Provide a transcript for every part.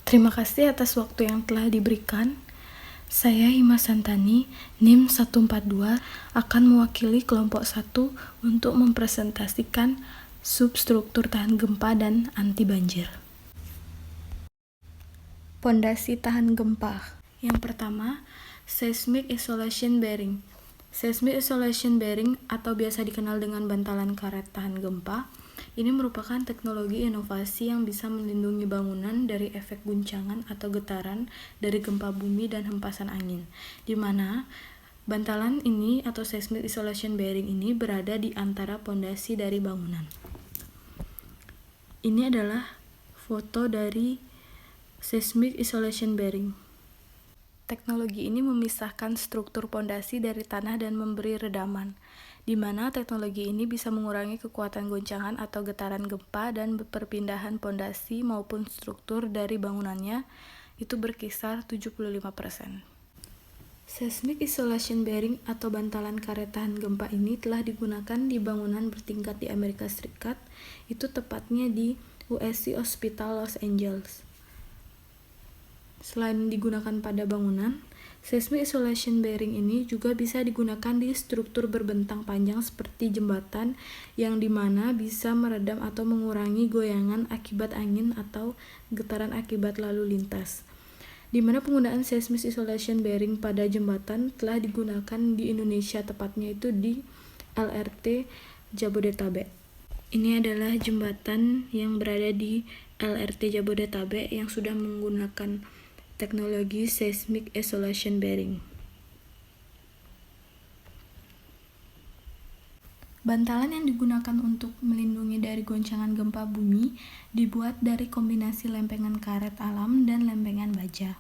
Terima kasih atas waktu yang telah diberikan. Saya Hima Santani, NIM 142, akan mewakili kelompok 1 untuk mempresentasikan substruktur tahan gempa dan anti banjir. Pondasi tahan gempa. Yang pertama, Seismic Isolation Bearing. Seismic Isolation Bearing atau biasa dikenal dengan bantalan karet tahan gempa, ini merupakan teknologi inovasi yang bisa melindungi bangunan dari efek guncangan atau getaran dari gempa bumi dan hempasan angin, di mana bantalan ini atau seismic isolation bearing ini berada di antara pondasi dari bangunan. Ini adalah foto dari seismic isolation bearing. Teknologi ini memisahkan struktur pondasi dari tanah dan memberi redaman, di mana teknologi ini bisa mengurangi kekuatan goncangan atau getaran gempa dan perpindahan pondasi maupun struktur dari bangunannya itu berkisar 75%. Seismic isolation bearing atau bantalan karet tahan gempa ini telah digunakan di bangunan bertingkat di Amerika Serikat, itu tepatnya di USC Hospital Los Angeles. Selain digunakan pada bangunan, seismic isolation bearing ini juga bisa digunakan di struktur berbentang panjang seperti jembatan yang dimana bisa meredam atau mengurangi goyangan akibat angin atau getaran akibat lalu lintas. Di mana penggunaan seismic isolation bearing pada jembatan telah digunakan di Indonesia, tepatnya itu di LRT Jabodetabek. Ini adalah jembatan yang berada di LRT Jabodetabek yang sudah menggunakan teknologi seismic isolation bearing. Bantalan yang digunakan untuk melindungi dari goncangan gempa bumi dibuat dari kombinasi lempengan karet alam dan lempengan baja.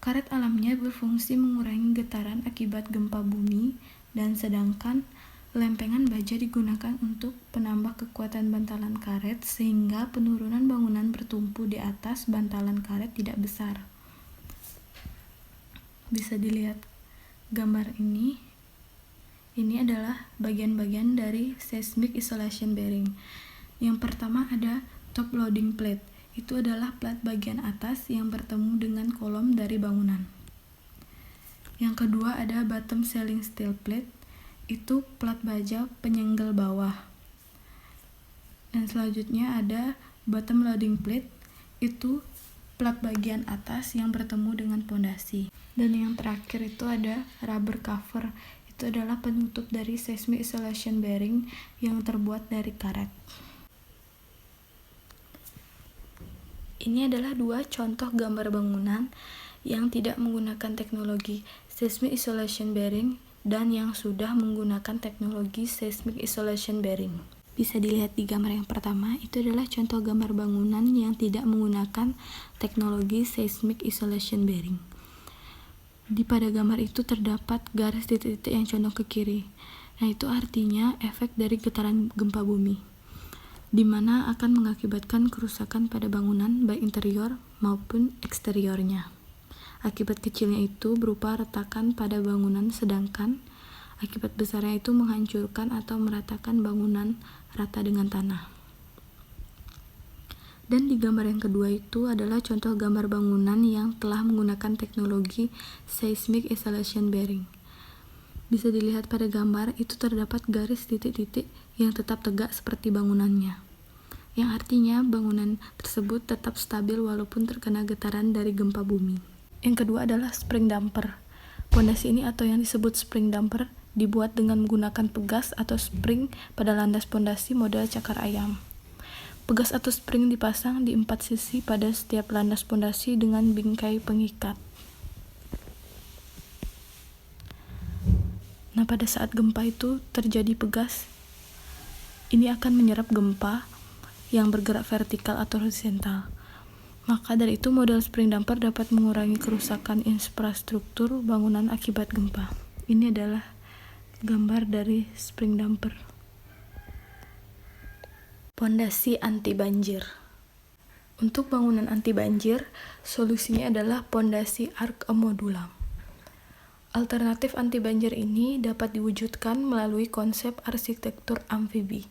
Karet alamnya berfungsi mengurangi getaran akibat gempa bumi, dan sedangkan lempengan baja digunakan untuk penambah kekuatan bantalan karet sehingga penurunan bangunan bertumpu di atas bantalan karet tidak besar. Bisa dilihat gambar ini. Ini adalah bagian-bagian dari seismic isolation bearing. Yang pertama ada top loading plate. Itu adalah plat bagian atas yang bertemu dengan kolom dari bangunan. Yang kedua ada bottom ceiling steel plate. Itu plat baja penyenggel bawah. Dan selanjutnya ada bottom loading plate, itu plat bagian atas yang bertemu dengan pondasi. Dan yang terakhir itu ada rubber cover, itu adalah penutup dari seismic isolation bearing yang terbuat dari karet. Ini adalah dua contoh gambar bangunan yang tidak menggunakan teknologi seismic isolation bearing dan yang sudah menggunakan teknologi seismic isolation bearing. Bisa dilihat di gambar yang pertama, itu adalah contoh gambar bangunan yang tidak menggunakan teknologi seismic isolation bearing. Di pada gambar itu terdapat garis titik-titik yang condong ke kiri. Nah, itu artinya efek dari getaran gempa bumi, di mana akan mengakibatkan kerusakan pada bangunan baik interior maupun eksteriornya. Akibat kecilnya itu berupa retakan pada bangunan, sedangkan akibat besarnya itu menghancurkan atau meratakan bangunan rata dengan tanah. Dan di gambar yang kedua itu adalah contoh gambar bangunan yang telah menggunakan teknologi seismic isolation bearing. Bisa dilihat pada gambar itu terdapat garis titik-titik yang tetap tegak seperti bangunannya, yang artinya bangunan tersebut tetap stabil walaupun terkena getaran dari gempa bumi. Yang kedua adalah spring damper. Pondasi ini atau yang disebut spring damper dibuat dengan menggunakan pegas atau spring pada landas pondasi model cakar ayam. Pegas atau spring dipasang di 4 sisi pada setiap landas pondasi dengan bingkai pengikat. Nah, pada saat gempa itu terjadi pegas, ini akan menyerap gempa yang bergerak vertikal atau horizontal. Maka dari itu model spring damper dapat mengurangi kerusakan infrastruktur bangunan akibat gempa. Ini adalah gambar dari spring damper. Pondasi anti banjir. Untuk bangunan anti banjir, solusinya adalah pondasi arc modulam. Alternatif anti banjir ini dapat diwujudkan melalui konsep arsitektur amfibi.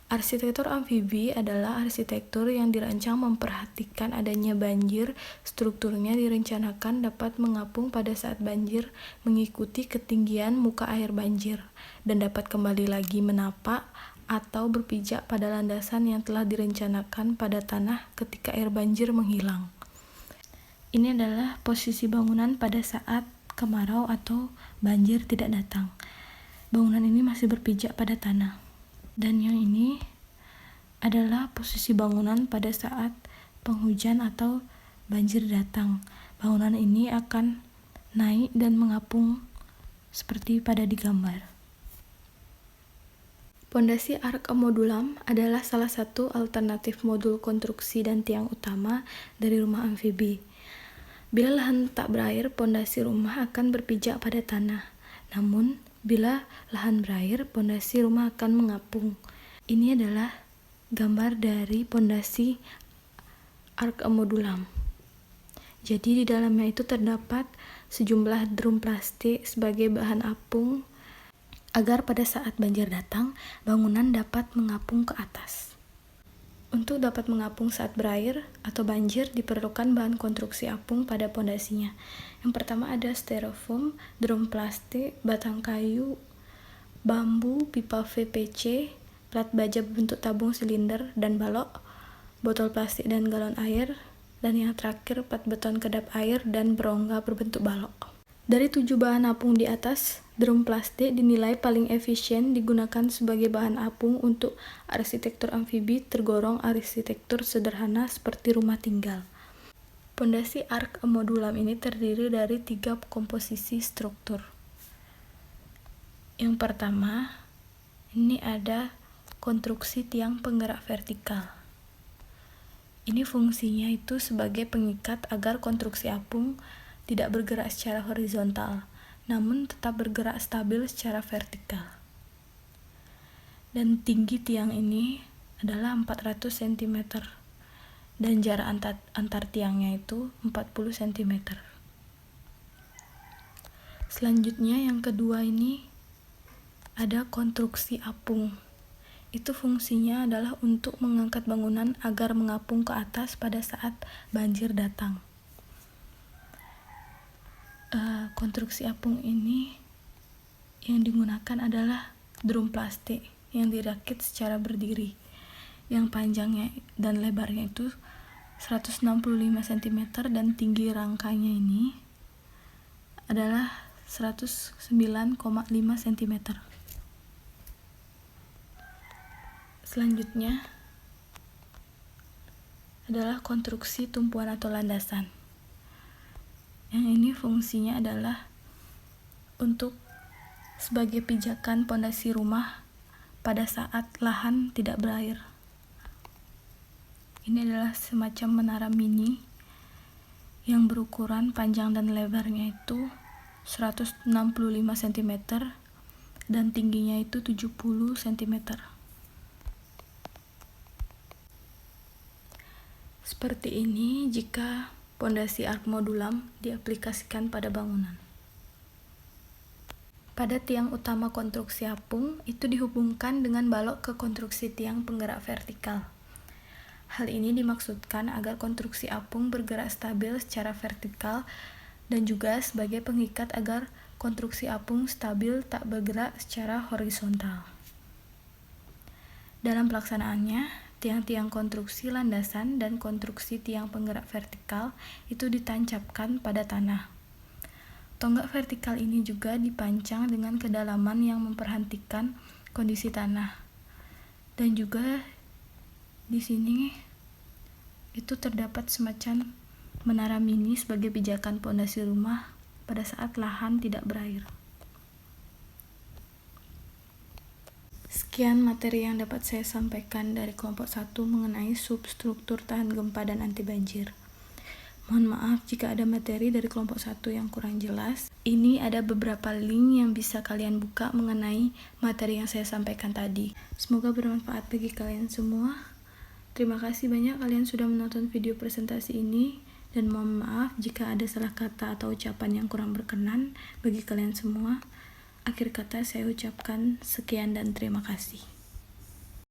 Arsitektur amfibi adalah arsitektur yang dirancang memperhatikan adanya banjir. Strukturnya direncanakan dapat mengapung pada saat banjir mengikuti ketinggian muka air banjir, dan dapat kembali lagi menapak atau berpijak pada landasan yang telah direncanakan pada tanah ketika air banjir menghilang. Ini adalah posisi bangunan pada saat kemarau atau banjir tidak datang. Bangunan ini masih berpijak pada tanah. Dan yang ini adalah posisi bangunan pada saat penghujan atau banjir datang. Bangunan ini akan naik dan mengapung seperti pada digambar. Pondasi ark modulam adalah salah satu alternatif modul konstruksi dan tiang utama dari rumah amfibi. Bila lahan tak berair, pondasi rumah akan berpijak pada tanah. Namun, bila lahan berair, pondasi rumah akan mengapung. Ini adalah gambar dari pondasi ark modulam. Jadi di dalamnya itu terdapat sejumlah drum plastik sebagai bahan apung agar pada saat banjir datang, bangunan dapat mengapung ke atas. Untuk dapat mengapung saat berair atau banjir diperlukan bahan konstruksi apung pada pondasinya. Yang pertama ada styrofoam, drum plastik, batang kayu, bambu, pipa VPC, plat baja berbentuk tabung silinder dan balok, botol plastik dan galon air, dan yang terakhir plat beton kedap air dan berongga berbentuk balok. Dari 7 bahan apung di atas, drum plastik dinilai paling efisien digunakan sebagai bahan apung untuk arsitektur amfibi tergolong arsitektur sederhana seperti rumah tinggal. Pondasi ark modulam ini terdiri dari 3 komposisi struktur. Yang pertama, ini ada konstruksi tiang penggerak vertikal. Ini fungsinya itu sebagai pengikat agar konstruksi apung tidak bergerak secara horizontal, namun tetap bergerak stabil secara vertikal. Dan tinggi tiang ini adalah 400 cm dan jarak antar tiangnya itu 40 cm. Selanjutnya yang kedua ini ada konstruksi apung. Itu fungsinya adalah untuk mengangkat bangunan agar mengapung ke atas pada saat banjir datang. Konstruksi apung ini yang digunakan adalah drum plastik yang dirakit secara berdiri, yang panjangnya dan lebarnya itu 165 cm dan tinggi rangkanya ini adalah 109,5 cm. Selanjutnya adalah konstruksi tumpuan atau landasan. Yang ini fungsinya adalah untuk sebagai pijakan pondasi rumah pada saat lahan tidak berair. Ini adalah semacam menara mini yang berukuran panjang dan lebarnya itu 165 cm dan tingginya itu 70 cm. Seperti ini jika pondasi ark modulam diaplikasikan pada bangunan. Pada tiang utama konstruksi apung itu dihubungkan dengan balok ke konstruksi tiang penggerak vertikal. Hal ini dimaksudkan agar konstruksi apung bergerak stabil secara vertikal dan juga sebagai pengikat agar konstruksi apung stabil tak bergerak secara horizontal. Dalam pelaksanaannya, tiang-tiang konstruksi landasan dan konstruksi tiang penggerak vertikal itu ditancapkan pada tanah. Tonggak vertikal ini juga dipancang dengan kedalaman yang memperhatikan kondisi tanah. Dan juga di sini itu terdapat semacam menara mini sebagai pijakan pondasi rumah pada saat lahan tidak berair. Sekian materi yang dapat saya sampaikan dari kelompok 1 mengenai substruktur tahan gempa dan anti banjir. Mohon maaf jika ada materi dari kelompok 1 yang kurang jelas. Ini ada beberapa link yang bisa kalian buka mengenai materi yang saya sampaikan tadi. Semoga bermanfaat bagi kalian semua. Terima kasih banyak kalian sudah menonton video presentasi ini, dan mohon maaf jika ada salah kata atau ucapan yang kurang berkenan bagi kalian semua. Akhir kata saya ucapkan sekian dan terima kasih.